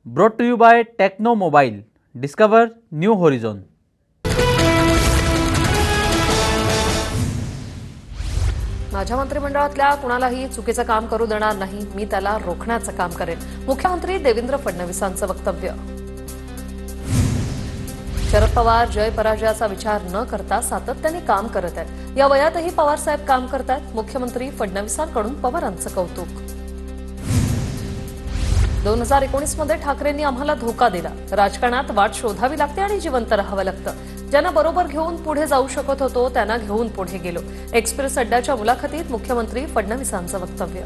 Brought to you by Techno Mobile. Discover new horizon. माझ्या मंत्रिमंडळातल्या कुणालाही चुकीचं काम करू देणार नाही, मी त्याला रोखण्याचं काम करेन. मुख्यमंत्री देवेंद्र फडणवीसांचं वक्तव्य. शरद पवार जय पराजयाचा विचार न करता सातत्याने काम करत आहेत. या वयातही पवार साहेब काम करतात. मुख्यमंत्री फडणवीसांकडून पवारांचं कौतुक. 2019 मध्ये ठाकरेंनी आम्हाला धोका दिला. राजकारणात वाट शोधावी लागते आणि जिवंत राहावं लागतं. ज्यांना बरोबर घेऊन पुढे जाऊ शकत होतो त्यांना घेऊन पुढे गेलो. एक्सप्रेस अड्ड्याच्या मुलाखतीत मुख्यमंत्री फडणवीसांचं वक्तव्य.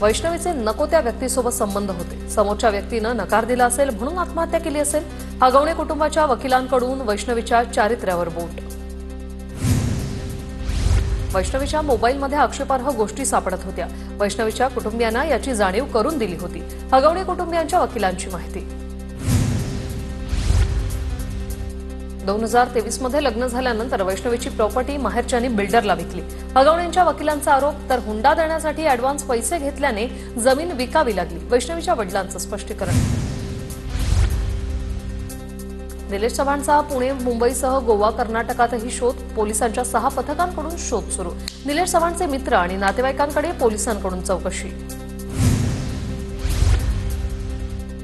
वैष्णवीचे नको त्या व्यक्तीसोबत संबंध होते. समोरच्या व्यक्तीनं नकार दिला असेल म्हणून आत्महत्या केली असेल. हगवणे कुटुंबाच्या वकिलांकडून वैष्णवीच्या चारित्र्यावर बोट. वैष्णवीच्या मोबाईलमध्ये आक्षेपार्ह गोष्टी सापडत होत्या. वैष्णवीच्या कुटुंबियांना याची जाणीव करून दिली होती. हगवणे कुटुंबियांच्या वकिलांची माहिती. 2023 मध्ये लग्न झाल्यानंतर वैष्णवीची प्रॉपर्टी माहेरच्यांनी बिल्डरला विकली. हगवणेंच्या वकिलांचा आरोप, तर हुंडा देण्यासाठी ॲडव्हान्स पैसे घेतल्याने जमीन विकावी लागली. वैष्णवीच्या वडिलांचं स्पष्टीकरण. निलेश चव्हाणचा पुणे, मुंबईसह गोवा, कर्नाटकातही शोध. पोलिसांच्या 6 पथकांकडून शोध सुरू. निलेश चव्हाणचे मित्र आणि नातेवाईकांकडे पोलिसांकडून चौकशी.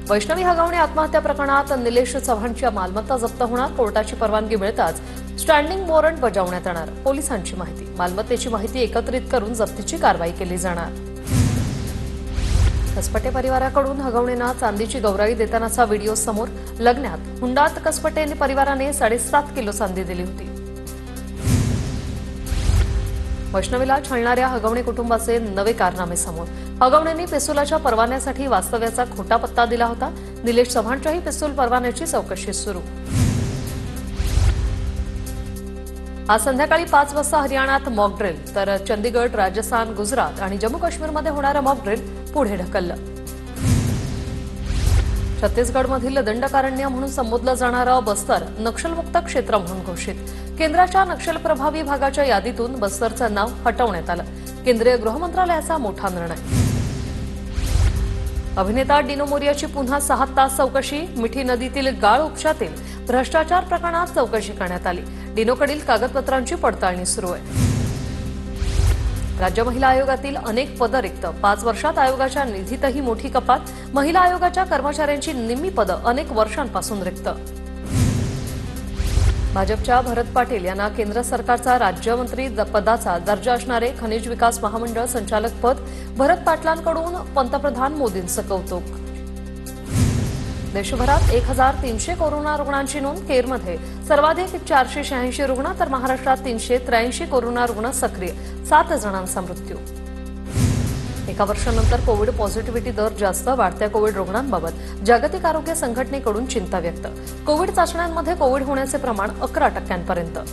वैष्णवी हगवणे आत्महत्या प्रकरणात निलेश चव्हाणच्या मालमत्ता जप्त होणार. कोर्टाची परवानगी मिळताच स्टँडिंग वॉरंट बजावण्यात येणार. पोलिसांची माहिती. मालमत्तेची माहिती एकत्रित करून जप्तीची कारवाई केली जाणार. कसपटे परिवाराकडून हगवणेंना चांदीची गौराई देतानाचा व्हिडिओ समोर. लग्नात हुंडात कसपटे परिवाराने 7.5 किलो चांदी दिली होती. वैष्णवीला छळणाऱ्या हगवणे कुटुंबाचे नवे कारनामे समोर. हगवणेंनी पिस्तुलाच्या परवान्यासाठी वास्तव्याचा खोटा पत्ता दिला होता. निलेश चव्हाणच्याही पिस्तूल परवान्याची चौकशी सुरू. आज संध्याकाळी 5 वाजता हरियाणात मॉक ड्रिल, तर चंदीगड, राजस्थान, गुजरात आणि जम्मू काश्मीरमध्ये होणारं मॉक ड्रिल पुढे ढकललं. छत्तीसगडमधील दंडकारण्य म्हणून संबोधलं जाणारं बस्तर नक्षलमुक्त क्षेत्र म्हणून घोषित. केंद्राच्या नक्षल प्रभावी भागाच्या यादीतून बस्तरचं नाव हटवण्यात आलं. केंद्रीय गृह मंत्रालयाचा मोठा निर्णय. अभिनेता डिनो मोरियाची पुन्हा 6 तास चौकशी. मिठी नदीतील गाळ उपशातील भ्रष्टाचार प्रकरणात चौकशी करण्यात आली. डिनोकडील कागदपत्रांची पडताळणी सुरू आहे. राज्य महिला आयोगातील अनेक पदं रिक्त. 5 वर्षात आयोगाच्या निधीतही मोठी कपात. महिला आयोगाच्या कर्मचाऱ्यांची निम्मी पदं अनेक वर्षांपासून रिक्त. भाजपच्या भरत पाटील यांना केंद्र सरकारचा राज्यमंत्री पदाचा दर्जा असणारे खनिज विकास महामंडळ संचालक पद. भरत पाटलांकडून पंतप्रधान मोदींचं कौतुक. देशभरात 1300 कोरोना रुग्णांची नोंद. केरमध्ये सर्वाधिक 486 रुग्ण, तर महाराष्ट्रात 383 कोरोना रुग्ण सक्रिय. 7 जणांचा मृत्यू. 1 वर्षानंतर कोविड पॉझिटिव्हिटी दर जास्त. वाढत्या कोविड रुग्णांबाबत जागतिक आरोग्य संघटनेकडून चिंता व्यक्त. कोविड चाचण्यांमध्ये कोविड होण्याचे प्रमाण 11%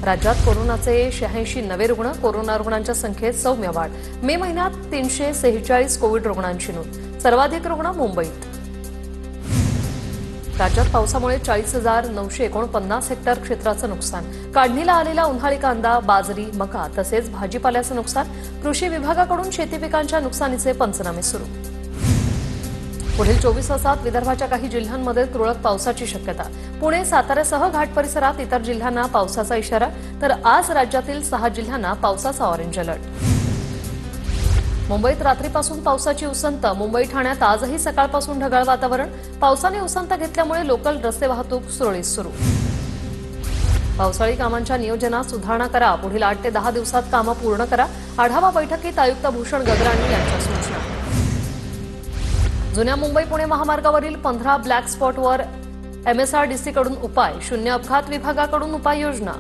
राज्यात कोरोनाचे 86 नवे रुग्ण. कोरोना रुग्णांच्या संख्येत सौम्य वाढ. मे महिन्यात 346 कोविड रुग्णांची नोंद. सर्वाधिक रुग्ण मुंबईत. राज्यात पावसामुळे 40,949 हेक्टर क्षेत्राचं नुकसान. काढणीला आलेला उन्हाळी कांदा, बाजरी, मका तसेच भाजीपाल्याचं नुकसान. कृषी विभागाकडून शेती पिकांच्या नुकसानीचे पंचनामे सुरू. पुढील 24 तासात विदर्भाच्या काही जिल्ह्यांमध्ये तुरळक पावसाची शक्यता. पुणे, साताऱ्यासह घाट परिसरात इतर जिल्ह्यांना पावसाचा इशारा. तर आज राज्यातील 6 जिल्ह्यांना पावसाचा ऑरेंज अलर्ट. मुंबईत रात्रीपासून पावसाची उसंत. मुंबई, ठाण्यात आजही सकाळपासून ढगाळ वातावरण. पावसाने उसंत घेतल्यामुळे लोकल रस्ते वाहतूक सुरळीत सुरू. पावसाळी कामांच्या नियोजनात सुधारणा करा. पुढील 8 ते 10 दिवसात कामं पूर्ण करा. आढावा बैठकीत आयुक्त भूषण गगराणी यांच्या सूचना. जुन्या मुंबई पुणे महामार्गावरील 15 ब्लॅक स्पॉटवर MSRDCकडून उपाय. शून्य अपघात विभागाकडून उपाययोजना.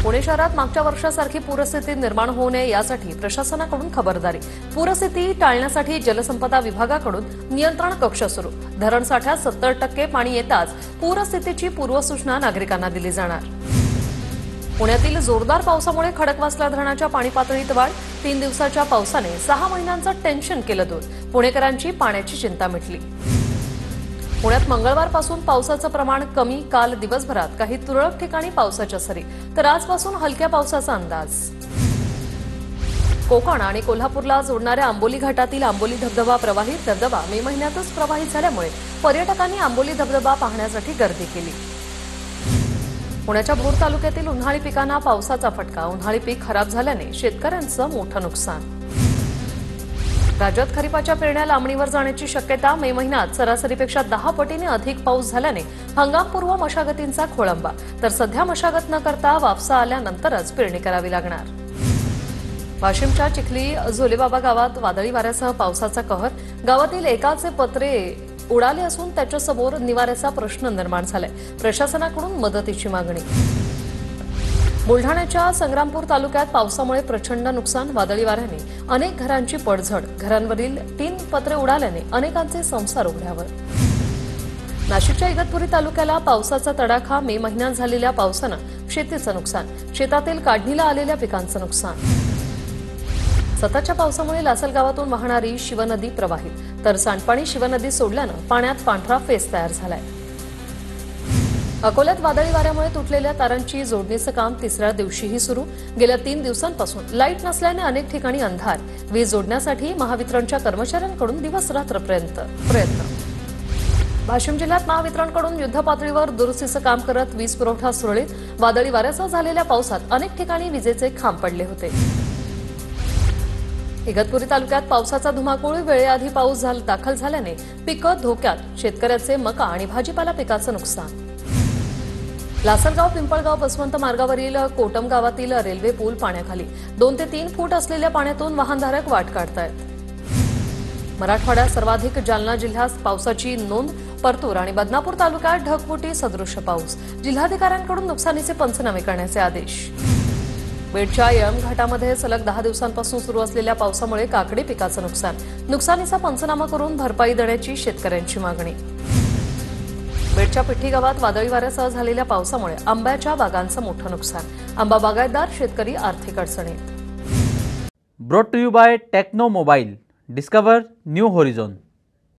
पुणे शहरात मागच्या वर्षासारखी पूरस्थिती निर्माण होऊ नये यासाठी प्रशासनाकडून खबरदारी. पूरस्थिती टाळण्यासाठी जलसंपदा विभागाकडून नियंत्रण कक्ष सुरू. धरण साठ्यात 70% पाणी येताच पूरस्थितीची पूर्वसूचना नागरिकांना दिली जाणार. पुण्यातील जोरदार पावसामुळे खडकवासला धरणाच्या पाणी पातळीत वाढ. 3 दिवसाच्या पावसाने 6 महिन्यांचं टेन्शन केलं दूर. पुणेकरांची पाण्याची चिंता मिटली. पुण्यात मंगळवारपासून पावसाचं प्रमाण कमी. काल दिवसभरात काही तुरळक ठिकाणी पावसाच्या सरी, तर आजपासून हलक्या पावसाचा अंदाज. कोकण आणि कोल्हापूरला जोडणाऱ्या आंबोली घाटातील आंबोली धबधबा प्रवाहित. धबधबा मे महिन्यातच प्रवाहित झाल्यामुळे पर्यटकांनी आंबोली धबधबा पाहण्यासाठी गर्दी केली. पुण्याच्या भोर तालुक्यातील उन्हाळी पिकांना पावसाचा फटका. उन्हाळी पीक खराब झाल्याने शेतकऱ्यांचं मोठं नुकसान. राज्यात खरीपाच्या पेरण्या लांबणीवर जाण्याची शक्यता. मे महिन्यात सरासरीपेक्षा 10 पटीने अधिक पाऊस झाल्याने हंगामपूर्व मशागतींचा खोळंबा. तर सध्या मशागत न करता वापसा आल्यानंतरच पेरणी करावी लागणार. वाशिमच्या चिखली झोलेबाबा गावात वादळी वाऱ्यासह पावसाचा कहर. गावातील एकाचे पत्रे उडाले असून त्याच्यासमोर निवाऱ्याचा प्रश्न निर्माण झालाय. प्रशासनाकडून मदतीची मागणी. बुलढाण्याच्या संग्रामपूर तालुक्यात पावसामुळे प्रचंड नुकसान. वादळी वाऱ्याने अनेक घरांची पडझड. घरांवरील 3 पत्रे उडाल्याने अनेकांचे संसार उघड्यावर. नाशिकच्या इगतपुरी तालुक्याला पावसाचा तडाखा. मे महिन्यात झालेल्या पावसानं शेतीचं नुकसान. शेतातील काढणीला आलेल्या पिकांचं नुकसान. सततच्या पावसामुळे लासल गावातून वाहणारी शिवनदी प्रवाहित. तर सांडपाणी शिवनदी सोडल्यानं पाण्यात पांढरा फेस तयार झालाय. अकोल्यात वादळी वाऱ्यामुळे तुटलेल्या तारांची जोडणीचं काम 3ऱ्या दिवशीही सुरू. गेल्या 3 दिवसांपासून लाईट नसल्याने अनेक ठिकाणी अंधार. वीज जोडण्यासाठी महावितरणच्या कर्मचाऱ्यांकडून दिवस-रात्र प्रयत्न. वाशिम जिल्ह्यात महावितरणकडून युद्धपातळीवर दुरुस्तीचं काम करत वीज पुरवठा सुरळीत. वादळी वाऱ्यासह झालेल्या पावसात अनेक ठिकाणी विजेचे खांब पडले होते. इगतपुरी तालुक्यात पावसाचा धुमाकूळ. वेळेआधी पाऊस दाखल झाल्याने पिकं धोक्यात. शेतकऱ्याचे मका आणि भाजीपाला पिकाचं नुकसान. लासलगाव पिंपळगाव बसवंत मार्गावरील कोटम गावातील रेल्वे पूल पाण्याखाली. 2 ते 3 फूट असलेल्या पाण्यातून वाहनधारक वाट काढतायत. मराठवाड्यात सर्वाधिक जालना जिल्ह्यात पावसाची नोंद. परतूर आणि बदनापूर तालुक्यात ढगफुटी सदृश्य पाऊस. जिल्हाधिकाऱ्यांकडून नुकसानीचे पंचनामे करण्याचे आदेश. बेडच्या येळंब घाटामध्ये सलग 10 दिवसांपासून सुरू असलेल्या पावसामुळे काकडी पिकाचं नुकसान. नुकसानीचा पंचनामा करून भरपाई देण्याची शेतकऱ्यांची मागणी. बेडच्या पिठ्ठी गावात वादळी वाऱ्यासह झालेल्या पावसामुळे आंब्याच्या बागांचं मोठं नुकसान. आंबा बागायतदार शेतकरी आर्थिक अडचणीत. Brought to you by Tecno mobile. Discover new होरिझॉन.